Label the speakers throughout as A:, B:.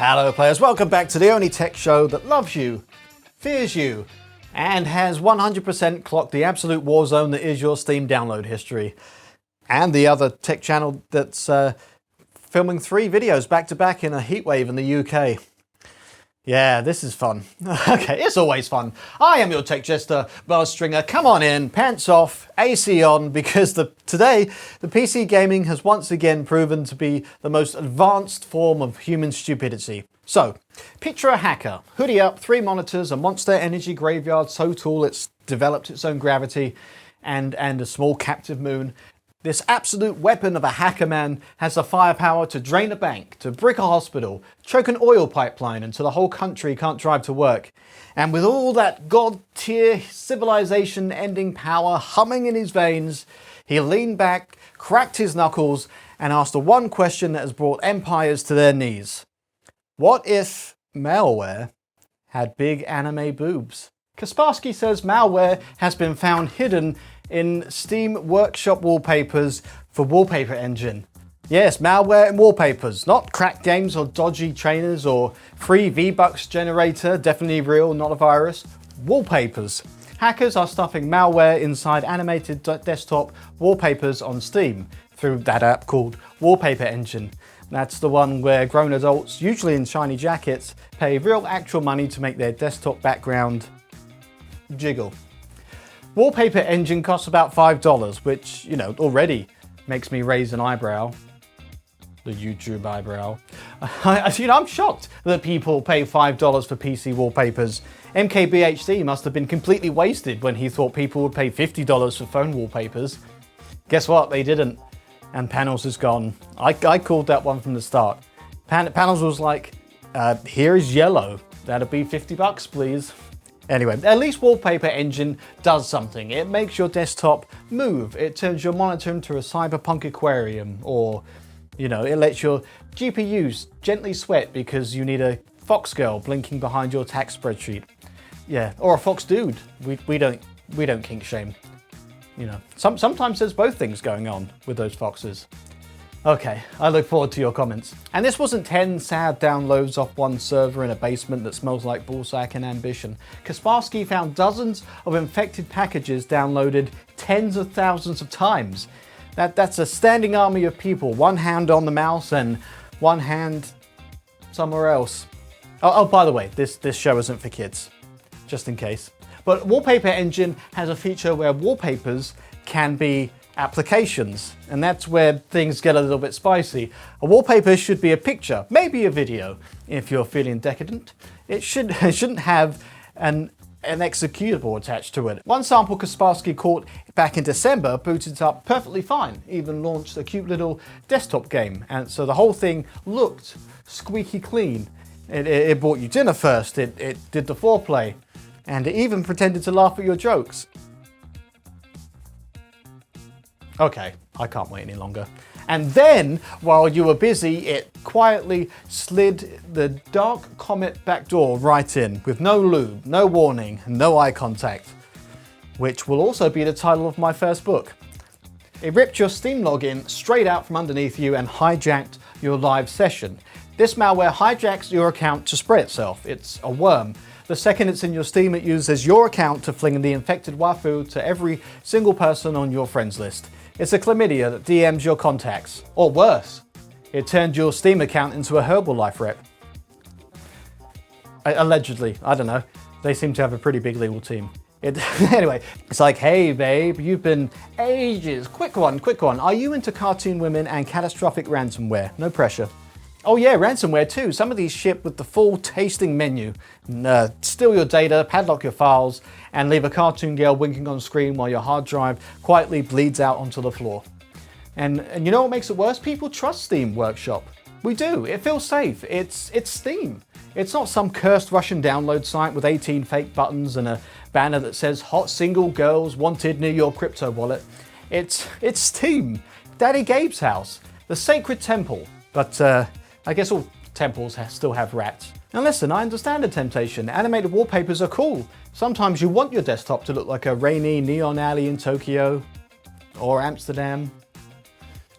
A: Hello players, welcome back to the only tech show that loves you, fears you, and has 100% clocked the absolute war zone that is your Steam download history. And the other tech channel that's filming 3 videos back to back in a heatwave in the UK. Yeah, this is fun. Okay, it's always fun. I am your tech jester, Buzz Stringer. Come on in, pants off, AC on, because today the PC gaming has once again proven to be the most advanced form of human stupidity. So, picture a hacker, hoodie up, 3 monitors, a monster energy graveyard so tall it's developed its own gravity, and a small captive moon. This absolute weapon of a hacker man has the firepower to drain a bank, to brick a hospital, choke an oil pipeline until the whole country can't drive to work. And with all that god-tier civilization-ending power humming in his veins, he leaned back, cracked his knuckles, and asked the one question that has brought empires to their knees. What if malware had big anime boobs? Kaspersky says malware has been found hidden in Steam Workshop wallpapers for Wallpaper Engine. Yes, malware and wallpapers, not cracked games or dodgy trainers or free V-Bucks generator, definitely real, not a virus. Wallpapers. Hackers are stuffing malware inside animated desktop wallpapers on Steam through that app called Wallpaper Engine. That's the one where grown adults, usually in shiny jackets, pay real actual money to make their desktop background jiggle. Wallpaper Engine costs about $5, which, you know, already makes me raise an eyebrow. The YouTube eyebrow. I'm shocked that people pay $5 for PC wallpapers. MKBHD must have been completely wasted when he thought people would pay $50 for phone wallpapers. Guess what? They didn't. And Panels is gone. I called that one from the start. Panels was like, here is yellow. That'll be $50, please. Anyway, at least Wallpaper Engine does something. It makes your desktop move. It turns your monitor into a cyberpunk aquarium, or, you know, it lets your GPUs gently sweat because you need a fox girl blinking behind your tax spreadsheet. Yeah, or a fox dude. We don't kink shame. You know, sometimes there's both things going on with those foxes. Okay, I look forward to your comments. And this wasn't 10 sad downloads off one server in a basement that smells like ballsack and ambition. Kaspersky found dozens of infected packages downloaded tens of thousands of times. That's a standing army of people, one hand on the mouse and one hand somewhere else. Oh, by the way, this show isn't for kids, just in case. But Wallpaper Engine has a feature where wallpapers can be applications, and that's where things get a little bit spicy. A wallpaper should be a picture, maybe a video, if you're feeling decadent. It shouldn't have an executable attached to it. One sample Kaspersky caught back in December booted up perfectly fine, even launched a cute little desktop game, and so the whole thing looked squeaky clean. It bought you dinner first, it did the foreplay, and it even pretended to laugh at your jokes. Okay, I can't wait any longer. And then, while you were busy, it quietly slid the DarkComet backdoor right in, with no lube, no warning, and no eye contact, which will also be the title of my first book. It ripped your Steam login straight out from underneath you and hijacked your live session. This malware hijacks your account to spread itself. It's a worm. The second it's in your Steam, it uses your account to fling the infected waifu to every single person on your friends list. It's a chlamydia that DMs your contacts. Or worse, it turned your Steam account into a Herbalife rep. Allegedly, I don't know. They seem to have a pretty big legal team. Anyway, it's like, hey babe, you've been ages. Quick one. Are you into cartoon women and catastrophic ransomware? No pressure. Oh yeah, ransomware too. Some of these ship with the full tasting menu. Steal your data, padlock your files, and leave a cartoon girl winking on screen while your hard drive quietly bleeds out onto the floor. And you know what makes it worse? People trust Steam Workshop. We do. It feels safe. It's Steam. It's not some cursed Russian download site with 18 fake buttons and a banner that says hot single girls wanted near your crypto wallet. It's Steam. Daddy Gabe's house. The sacred temple. But I guess all temples still have rats. Now listen, I understand the temptation. Animated wallpapers are cool. Sometimes you want your desktop to look like a rainy neon alley in Tokyo or Amsterdam.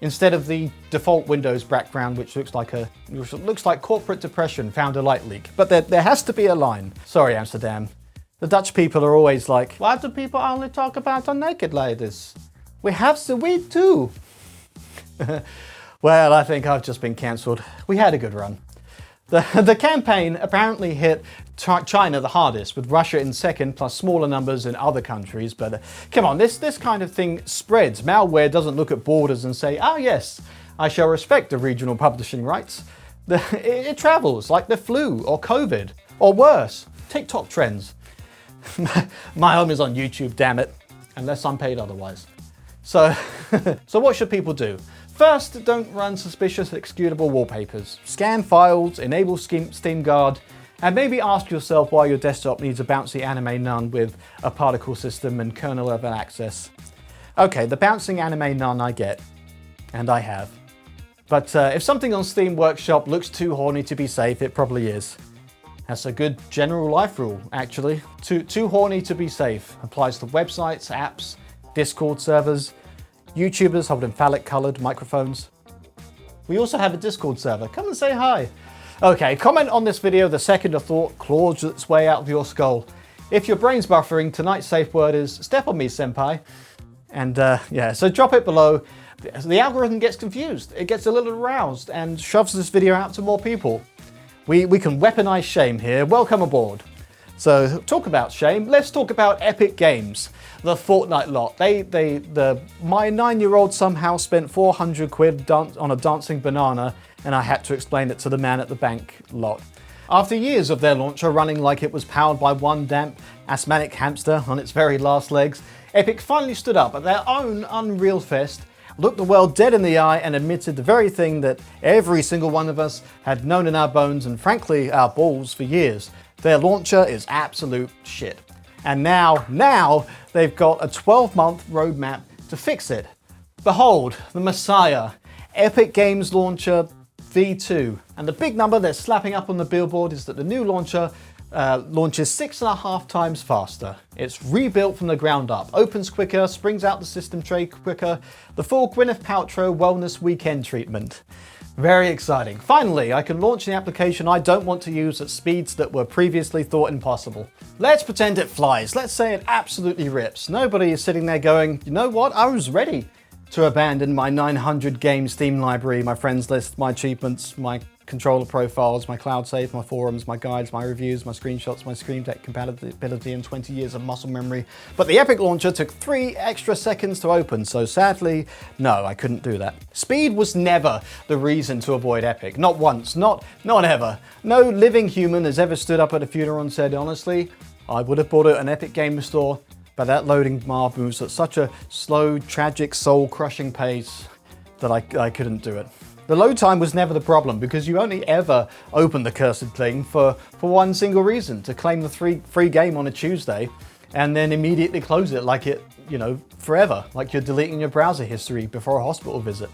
A: instead of the default Windows background, which looks like corporate depression found a light leak. But there has to be a line. Sorry, Amsterdam. The Dutch people are always like, why do people only talk about our naked ladies? We have the weed too. Well, I think I've just been cancelled. We had a good run. The campaign apparently hit China the hardest, with Russia in second, plus smaller numbers in other countries. But come on, this kind of thing spreads. Malware doesn't look at borders and say, oh yes, I shall respect the regional publishing rights. It travels like the flu or COVID, or worse, TikTok trends. My home is on YouTube, damn it, unless I'm paid otherwise. So, so what should people do? First, don't run suspicious executable wallpapers. Scan files, enable Steam Guard, and maybe ask yourself why your desktop needs a bouncy anime nun with a particle system and kernel level access. Okay, the bouncing anime nun I get, and I have. But if something on Steam Workshop looks too horny to be safe, it probably is. That's a good general life rule, actually. Too horny to be safe. Applies to websites, apps, Discord servers, YouTubers holding phallic-coloured microphones. We also have a Discord server. Come and say hi. Okay, comment on this video the second a thought claws its way out of your skull. If your brain's buffering, tonight's safe word is step on me, senpai. And yeah, so drop it below. The algorithm gets confused. It gets a little aroused and shoves this video out to more people. We can weaponize shame here. Welcome aboard. So talk about shame. Let's talk about Epic Games. The Fortnite lot. My 9-year-old somehow spent 400 quid on a dancing banana, and I had to explain it to the man at the bank lot. After years of their launcher running like it was powered by one damp asthmatic hamster on its very last legs, Epic finally stood up at their own Unreal Fest, looked the world dead in the eye, and admitted the very thing that every single one of us had known in our bones and frankly our balls for years. Their launcher is absolute shit. And now they've got a 12-month roadmap to fix it. Behold, the Messiah, Epic Games Launcher V2. And the big number they're slapping up on the billboard is that the new launcher launches 6.5 times faster. It's rebuilt from the ground up, opens quicker, springs out the system tray quicker, the full Gwyneth Paltrow wellness weekend treatment. Very exciting. Finally, I can launch the application I don't want to use at speeds that were previously thought impossible. Let's pretend it flies. Let's say it absolutely rips. Nobody is sitting there going, you know what, I was ready to abandon my 900 game Steam library, my friends list, my achievements, my controller profiles, my cloud save, my forums, my guides, my reviews, my screenshots, my Screen Deck compatibility, and 20 years of muscle memory. But the Epic launcher took 3 extra seconds to open, so sadly, no, I couldn't do that. Speed was never the reason to avoid Epic. Not once, not ever. No living human has ever stood up at a funeral and said, honestly, I would have bought it at an Epic Game Store, but that loading bar moves at such a slow, tragic, soul-crushing pace that I couldn't do it. The load time was never the problem because you only ever open the cursed thing for one single reason, to claim the free game on a Tuesday and then immediately close it like it, you know, forever, like you're deleting your browser history before a hospital visit.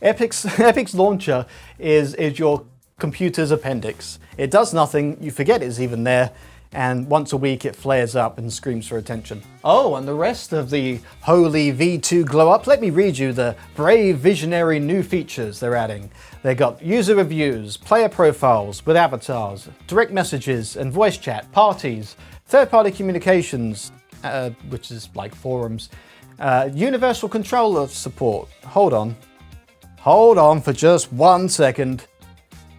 A: Epic's launcher is your computer's appendix. It does nothing, you forget it's even there, and once a week it flares up and screams for attention. Oh, and the rest of the holy V2 glow up, let me read you the brave visionary new features they're adding. They've got user reviews, player profiles with avatars, direct messages and voice chat, parties, third-party communications, which is like forums, universal controller support. Hold on for just 1 second.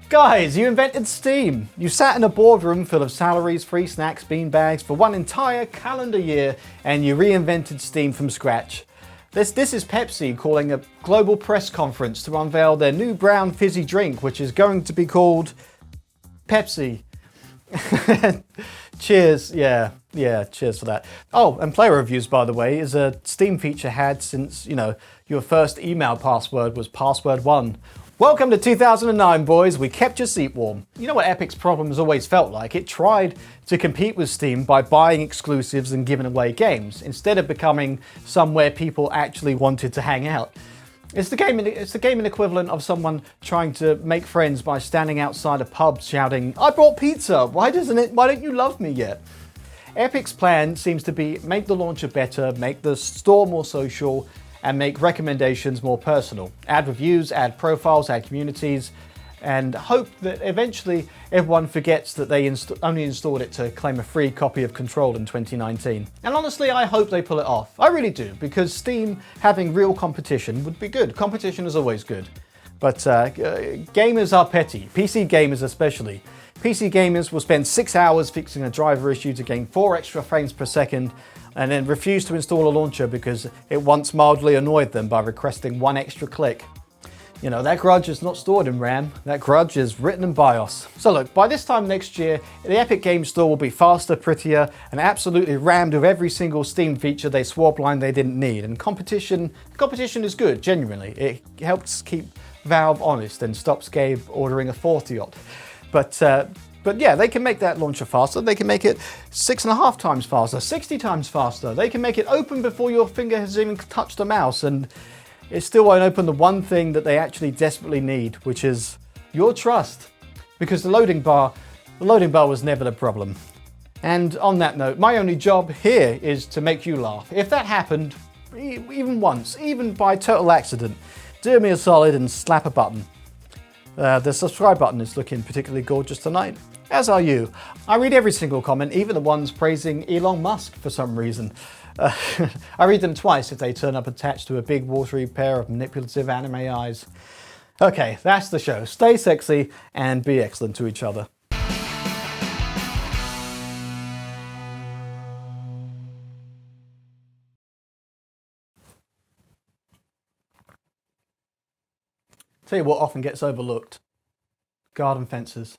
A: Guys, you invented Steam. You sat in a boardroom full of salaries, free snacks, beanbags for one entire calendar year, and you reinvented Steam from scratch. This is Pepsi calling a global press conference to unveil their new brown fizzy drink, which is going to be called Pepsi. Cheers, yeah, cheers for that. Oh, and player reviews, by the way, is a Steam feature had since, you know, your first email password was password1. Welcome to 2009, boys. We kept your seat warm. You know what Epic's problem has always felt like? It tried to compete with Steam by buying exclusives and giving away games, instead of becoming somewhere people actually wanted to hang out. It's the gaming equivalent of someone trying to make friends by standing outside a pub shouting, "I brought pizza. Why don't you love me yet?" Epic's plan seems to be make the launcher better, make the store more social, and make recommendations more personal. Add reviews, add profiles, add communities, and hope that eventually everyone forgets that they only installed it to claim a free copy of Control in 2019. And honestly, I hope they pull it off. I really do, because Steam having real competition would be good. Competition is always good. But gamers are petty, PC gamers especially. PC gamers will spend 6 hours fixing a driver issue to gain 4 extra frames per second, and then refuse to install a launcher because it once mildly annoyed them by requesting 1 extra click. You know, that grudge is not stored in RAM, that grudge is written in BIOS. So look, by this time next year, the Epic Games Store will be faster, prettier, and absolutely rammed with every single Steam feature they swore blind they didn't need. And competition is good, genuinely. It helps keep Valve honest and stops Gabe ordering a 40-odd. But yeah, they can make that launcher faster. They can make it 6.5 times faster, 60 times faster. They can make it open before your finger has even touched the mouse, and it still won't open the one thing that they actually desperately need, which is your trust. Because the loading bar was never the problem. And on that note, my only job here is to make you laugh. If that happened, even once, even by total accident, do me a solid and slap a button. The subscribe button is looking particularly gorgeous tonight, as are you. I read every single comment, even the ones praising Elon Musk for some reason. I read them twice if they turn up attached to a big watery pair of manipulative anime eyes. Okay, that's the show. Stay sexy and be excellent to each other. Tell you what often gets overlooked: garden fences.